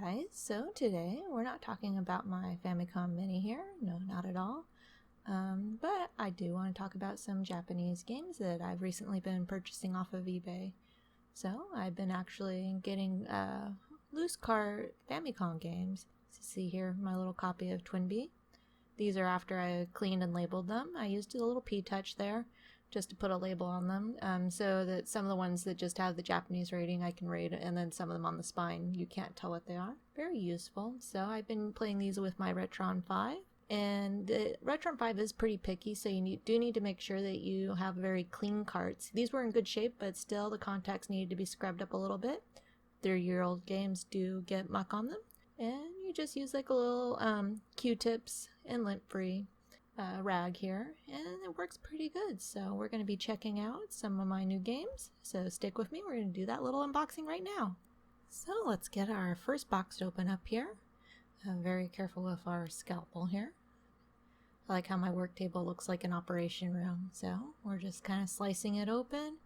guys, so today we're not talking about my Famicom Mini here, no, not at all. But I do want to talk about some Japanese games that I've recently been purchasing off of eBay. So I've been actually getting loose cart Famicom games. See here, my little copy of Twin Bee. These are after I cleaned and labeled them. I used a little P-Touch there just to put a label on them, so that some of the ones that just have the Japanese rating I can rate, and then some of them on the spine you can't tell what they are. Very useful. So I've been playing these with my Retron 5, and the Retron 5 is pretty picky, so you do need to make sure that you have very clean carts. These were in good shape, but still the contacts needed to be scrubbed up a little bit. 30-year-old games do get muck on them, and you just use like a little Q-tips and lint-free rag here, and it works pretty good. So we're going to be checking out some of my new games, so stick with me. We're going to do that little unboxing right now. So let's get our first box open up here. I'm very careful with our scalpel here. I like how my work table looks like an operation room, so we're just kind of slicing it open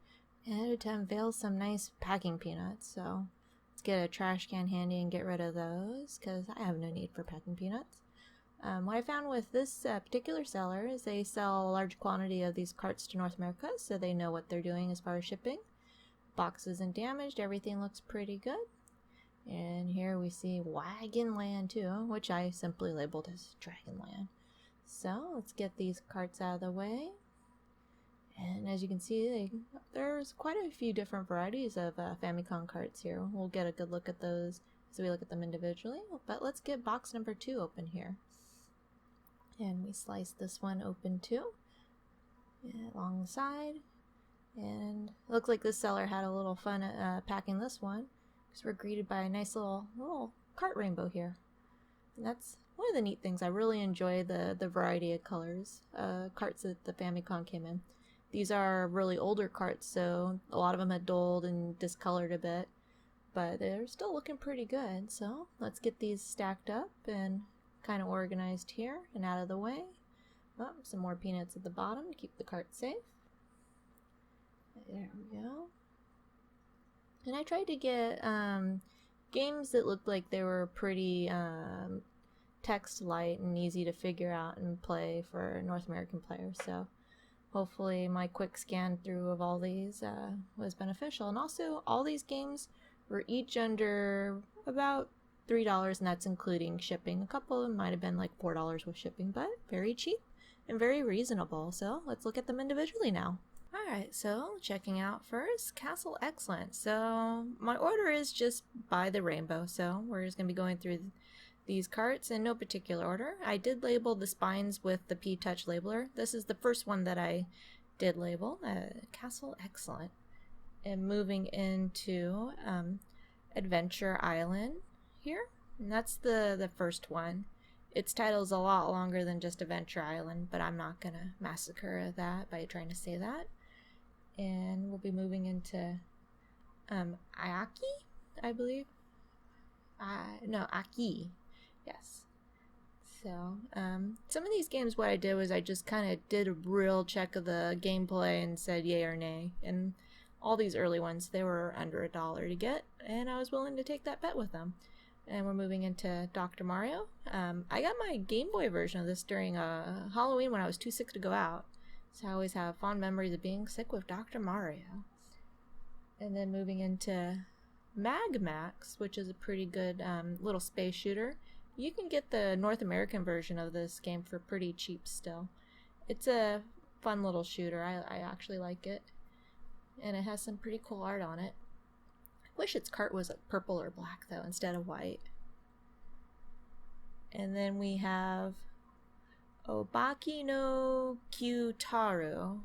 and to unveil some nice packing peanuts. So let's get a trash can handy and get rid of those, because I have no need for packing peanuts. What I found with this particular seller is they sell a large quantity of these carts to North America, so they know what they're doing as far as shipping. Box isn't damaged, everything looks pretty good. And here we see Wagonland too, which I simply labeled as Dragonland. So let's get these carts out of the way. And as you can see, there's quite a few different varieties of Famicom carts here. We'll get a good look at those as we look at them individually. But let's get box number 2 open here. And we slice this one open too, along the side. And it looks like this seller had a little fun packing this one, because we're greeted by a nice little cart rainbow here. And that's one of the neat things. I really enjoy the variety of colors carts that the Famicom came in. These are really older carts, so a lot of them had dulled and discolored a bit, but they're still looking pretty good. So let's get these stacked up and kind of organized here and out of the way. Oh, some more peanuts at the bottom to keep the cart safe. There we go. And I tried to get games that looked like they were pretty text light and easy to figure out and play for North American players. So hopefully my quick scan through of all these was beneficial. And also all these games were each under about $3, and that's including shipping. A couple of them might have been like $4 with shipping, but very cheap and very reasonable. So let's look at them individually now. Alright, so checking out first, Castle Excellent. So my order is just by the rainbow, so we're just going to be going through these carts in no particular order. I did label the spines with the P-Touch labeler. This is the first one that I did label, Castle Excellent. And moving into Adventure Island here, and that's the first one. Its title is a lot longer than just Adventure Island, but I'm not gonna massacre that by trying to say that. And we'll be moving into Ayaki, I believe. No, Aki. Yes. So some of these games, what I did was I just kind of did a real check of the gameplay and said yay or nay. And all these early ones, they were under $1 to get, and I was willing to take that bet with them. And we're moving into Dr. Mario. I got my Game Boy version of this during Halloween when I was too sick to go out. So I always have fond memories of being sick with Dr. Mario. And then moving into Mag Max, which is a pretty good little space shooter. You can get the North American version of this game for pretty cheap still. It's a fun little shooter. I actually like it. And it has some pretty cool art on it. Wish its cart was like purple or black though instead of white. And then we have Obaki no Kyutaru,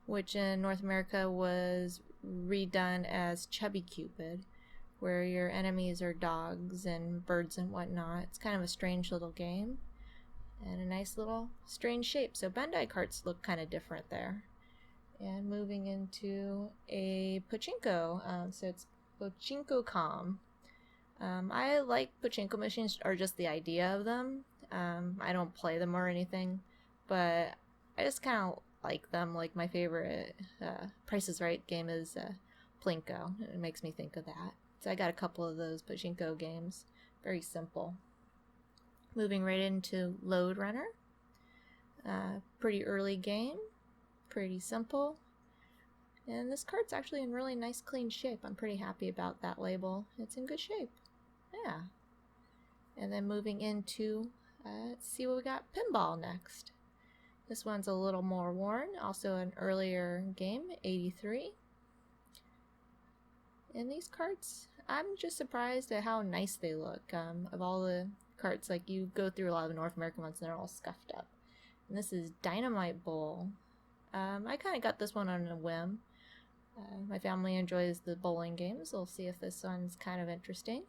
which in North America was redone as Chubby Cupid, where your enemies are dogs and birds and whatnot. It's kind of a strange little game and a nice little strange shape. So Bandai carts look kind of different there. And moving into a pachinko, so it's Pachinko.com. I like pachinko machines, or just the idea of them. I don't play them or anything, but I just kind of like them. Like my favorite Price is Right game is Plinko. It makes me think of that. So I got a couple of those pachinko games. Very simple. Moving right into Load Runner. Pretty early game. Pretty simple. And this card's actually in really nice clean shape. I'm pretty happy about that label. It's in good shape. Yeah. And then moving into, let's see what we got. Pinball next. This one's a little more worn. Also an earlier game, 83. And these cards, I'm just surprised at how nice they look. Of all the cards, like you go through a lot of the North American ones and they're all scuffed up. And this is Dynamite Bowl. I kind of got this one on a whim. My family enjoys the bowling games. We'll see if this one's kind of interesting.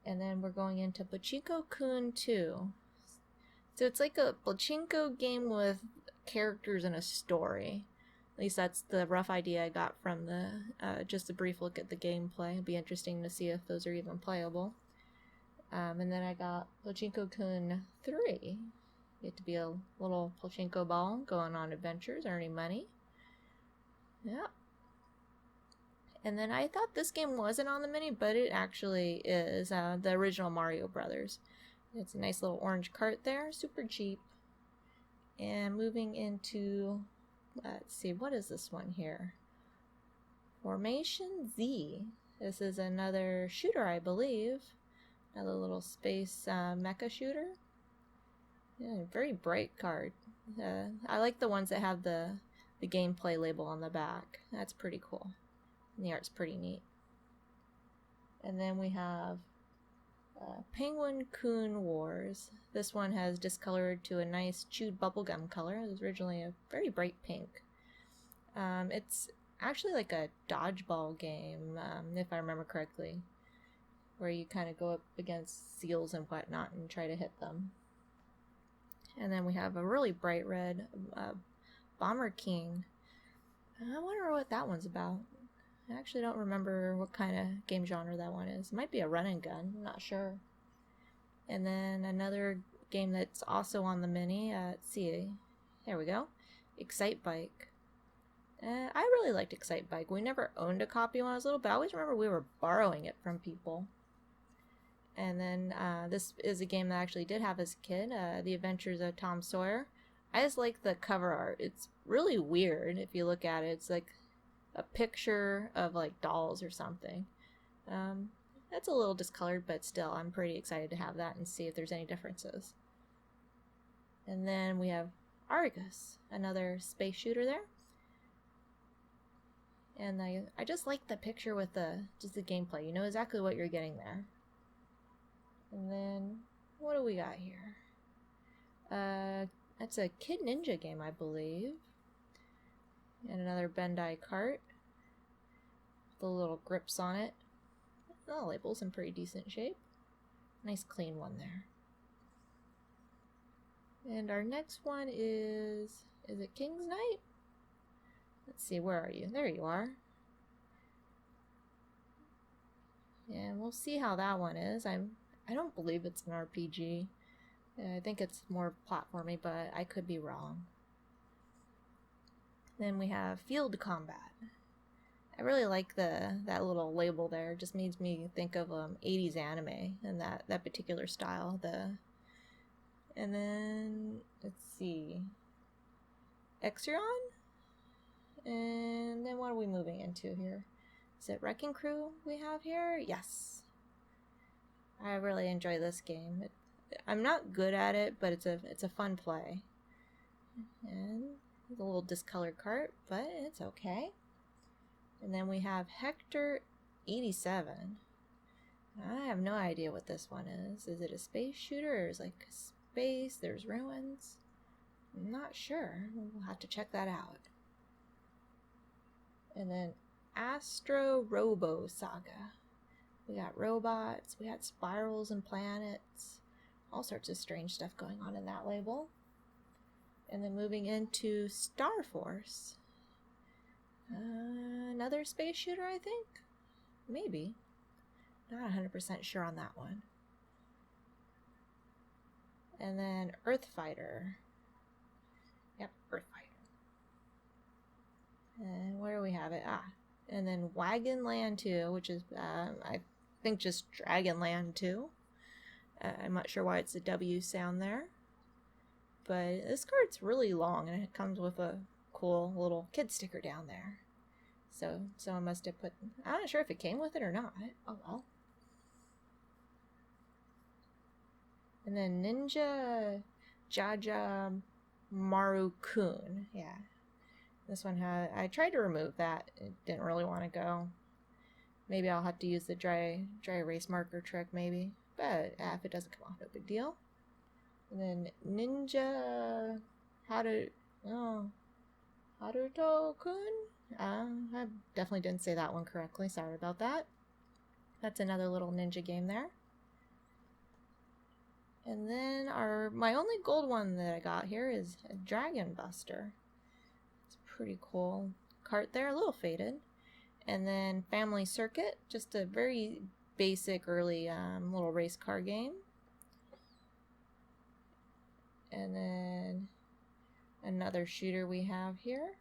And then we're going into Pachinko-kun 2. So it's like a pachinko game with characters and a story. At least that's the rough idea I got from the just a brief look at the gameplay. It'll be interesting to see if those are even playable. And then I got Pachinko-kun 3. You get to be a little pachinko ball going on adventures, earning money. Yeah. And then I thought this game wasn't on the mini, but it actually is. The original Mario Brothers. It's a nice little orange cart there, super cheap. And moving into, let's see, what is this one here? Formation Z. This is another shooter, I believe. Another little space mecha shooter. Yeah, very bright card. I like the ones that have the gameplay label on the back. That's pretty cool. And the art's pretty neat. And then we have Penguin-kun Wars. This one has discolored to a nice chewed bubblegum color. It was originally a very bright pink. It's actually like a dodgeball game, if I remember correctly, where you kind of go up against seals and whatnot and try to hit them. And then we have a really bright red Bomber King. I wonder what that one's about. I actually don't remember what kind of game genre that one is. It might be a run and gun, I'm not sure. And then another game that's also on the mini, let's see, there we go, Excite Bike. I really liked Excite Bike. We never owned a copy when I was little, but I always remember we were borrowing it from people. And then this is a game that I actually did have as a kid, The Adventures of Tom Sawyer. I just like the cover art. It's really weird if you look at it. It's like a picture of like dolls or something. That's a little discolored, but still I'm pretty excited to have that and see if there's any differences. And then we have Argus, another space shooter there. And I just like the picture with just the gameplay. You know exactly what you're getting there. And then what do we got here? That's a Kid Ninja game, I believe. And another Bandai cart. The little grips on it. The label's in pretty decent shape. Nice clean one there. And our next one is it King's Knight? Let's see, where are you? There you are. And we'll see how that one is. I don't believe it's an RPG. I think it's more platformy, but I could be wrong. Then we have Field Combat. I really like that little label there. It just makes me think of 80s anime and that particular style. And then let's see, Exeron. And then what are we moving into here? Is it Wrecking Crew we have here? Yes. I really enjoy this game. I'm not good at it, but it's a fun play. And a little discolored cart, but it's okay. And then we have Hector 87. I have no idea what this one is. Is it a space shooter or is it like space? There's ruins. I'm not sure. We'll have to check that out. And then Astro Robo Saga. We got robots, we got spirals and planets, all sorts of strange stuff going on in that label. And then moving into Star Force. Another space shooter, I think? Maybe. Not 100% sure on that one. And then Earth Fighter. Yep, Earth Fighter. And where do we have it? And then Wagonland 2, which is, I think just Dragonland 2. I'm not sure why it's a W sound there. But this card's really long, and it comes with a cool little kid sticker down there. So someone must have put... I'm not sure if it came with it or not. Oh well. And then Ninja Jaja Maru-kun. Yeah. This one had... I tried to remove that. It didn't really want to go. Maybe I'll have to use the dry erase marker trick, maybe. But if it doesn't come off, no big deal. And then Ninja Haruto-kun? I definitely didn't say that one correctly. Sorry about that. That's another little ninja game there. And then my only gold one that I got here is a Dragon Buster. It's a pretty cool cart there, a little faded. And then Family Circuit, just a very basic early little race car game. And then another shooter we have here.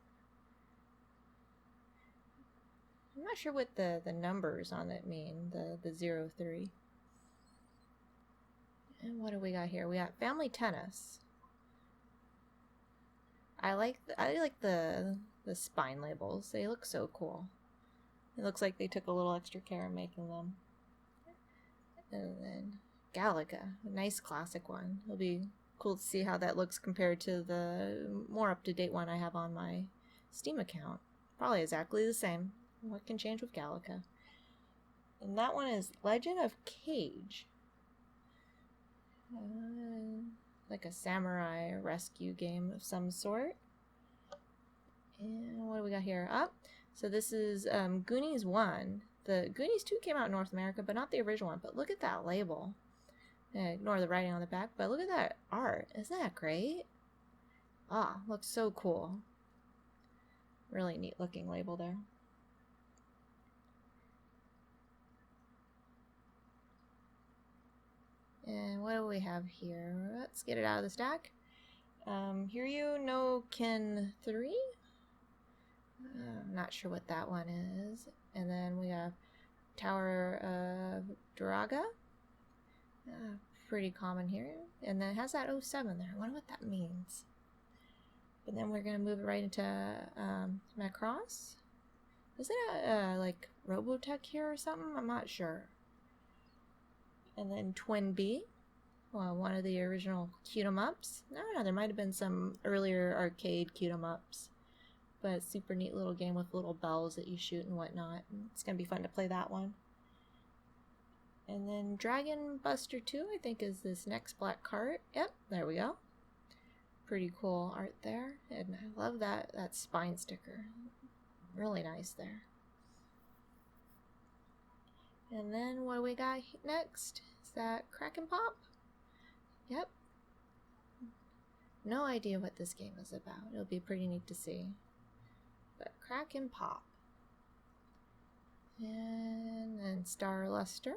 I'm not sure what the numbers on it mean, the 03. And what do we got here? We got Family Tennis. I like the spine labels. They look so cool. It looks like they took a little extra care in making them. And then Galaga, a nice classic one. It'll be cool to see how that looks compared to the more up-to-date one I have on my Steam account. Probably exactly the same. What can change with Galaga? And that one is Legend of Cage. Like a samurai rescue game of some sort. And what do we got here? So this is Goonies 1. The Goonies 2 came out in North America, but not the original one. But look at that label. Ignore the writing on the back, but look at that art. Isn't that great? Looks so cool. Really neat looking label there. And what do we have here? Let's get it out of the stack. Hiryu no Ken 3? I'm not sure what that one is. And then we have Tower of Draga. Pretty common here. And then it has that 07 there. I wonder what that means. But then we're going to move it right into Macross. Is it like Robotech here or something? I'm not sure. And then Twin B. Well, one of the original Cute-em-ups. No, there might have been some earlier arcade Cute-em-ups. But it's a super neat little game with little bells that you shoot and whatnot. It's going to be fun to play that one. And then Dragon Buster 2, I think, is this next black cart. Yep, there we go. Pretty cool art there. And I love that spine sticker. Really nice there. And then what do we got next? Is that Crack and Pop? Yep. No idea what this game is about. It'll be pretty neat to see. But Crack and Pop. And then Star Luster.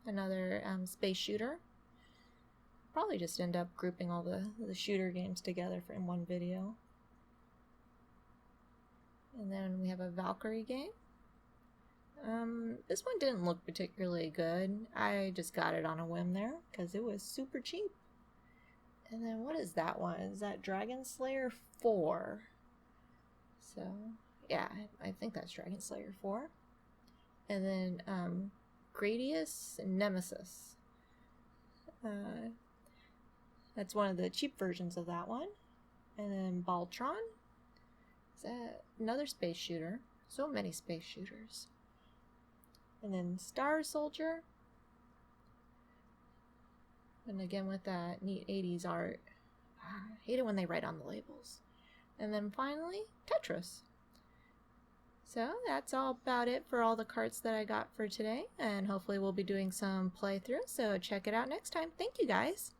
Another space shooter. Probably just end up grouping all the shooter games together in one video. And then we have a Valkyrie game. This one didn't look particularly good. I just got it on a whim there because it was super cheap. And then what is that one? Is that Dragon Slayer 4? So yeah, I think that's Dragon Slayer 4. And then Gradius Nemesis. That's one of the cheap versions of that one. And then Baltron. Is that another space shooter? So many space shooters. And then Star Soldier. And again with that neat 80s art. I hate it when they write on the labels. And then finally, Tetris. So that's all about it for all the carts that I got for today. And hopefully we'll be doing some playthrough. So check it out next time. Thank you guys.